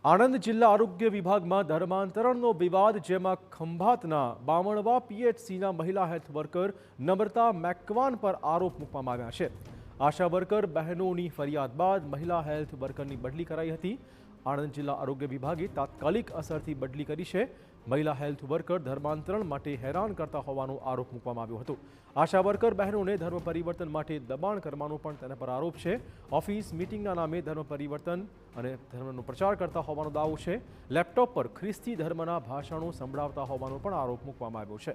આણંદ જિલ્લા આરોગ્ય વિભાગમાં ધર્માંતરણનો વિવાદ, જેમાં ખંભાતના બામણવા પીએચસીના મહિલા હેલ્થ વર્કર નમ્રતા મેકવાન પર આરોપ મૂકવામાં આવ્યા છે। આશા વર્કર બહેનોની ફરિયાદ બાદ મહિલા હેલ્થ વર્કરની બદલી કરાઈ હતી। આણંદ જિલ્લા આરોગ્ય વિભાગે તાત્કાલિક અસરથી બદલી કરી છે। મહિલા હેલ્થ વર્કર ધર્માંતરણ માટે હેરાન કરતા હોવાનો આરોપ મૂકવામાં આવ્યો હતો। આશા વર્કર બહેનોને ધર્મ પરિવર્તન માટે દબાણ કરવાનો પણ તેના પર આરોપ છે। ઓફિસ મીટિંગના નામે ધર્મ પરિવર્તન અને ધર્મનો પ્રચાર કરતા હોવાનો દાવો છે। લેપટોપ પર ખ્રિસ્તી ધર્મના ભાષણો સંભળાવતા હોવાનો પણ આરોપ મૂકવામાં આવ્યો છે।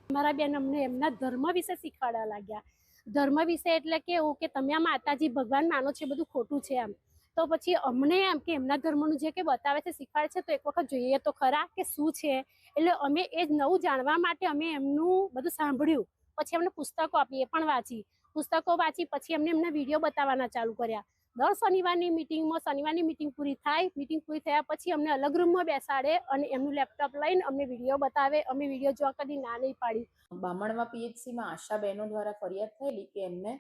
મારા બેન અમને એમના ધર્મ વિશે શીખવાડવા લાગ્યા। ધર્મ વિશે એટલે કે એવું કે તમે આ માતાજી ભગવાન માનો છે બધું ખોટું છે એમ। તો પછી અમને એમ કે એમના ધર્મનું જે કે બતાવે છે શીખવાડે છે તો એક વખત જોઈએ તો ખરા કે શું છે। એટલે અમે એ જ નવું જાણવા માટે અમે એમનું બધું સાંભળ્યું, પછી અમને પુસ્તકો આપી, એ પણ વાંચી। પુસ્તકો વાંચી પછી એમને વિડીયો બતાવવાના ચાલુ કર્યા। દર શનિવારની મિટિંગમાં શનિવારની મિટિંગ પૂરી થાય, મિટિંગ પૂરી થયા પછી અમને અલગ રૂમમાં બેસાડે અને એમનું લેપટોપ લઈને અમને વિડીયો બતાવે। અમે વિડીયો જોવા કદી ના નહીં પાડી। બામણવા પીએચસીમાં આશા બહેનો દ્વારા ફરિયાદ થયેલી કે એમને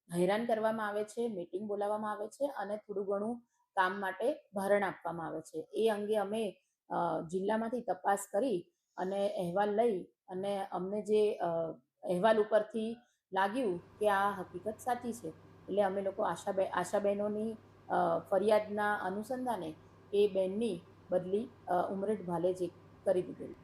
હેરાન કરવામાં આવે છે, મીટિંગ બોલાવવામાં આવે છે અને થોડું ઘણું કામ માટે ભારણ આપવામાં આવે છે। એ અંગે અમે જિલ્લામાંથી તપાસ કરી અને અહેવાલ લઈ અને અમને જે અહેવાલ ઉપરથી લાગ્યું કે આ હકીકત સાચી છે, એટલે અમે લોકો આશા બહેનોની ફરિયાદના અનુસંધાને એ બેનની બદલી ઉમરેઠ ભાલેજ કરી દીધેલી।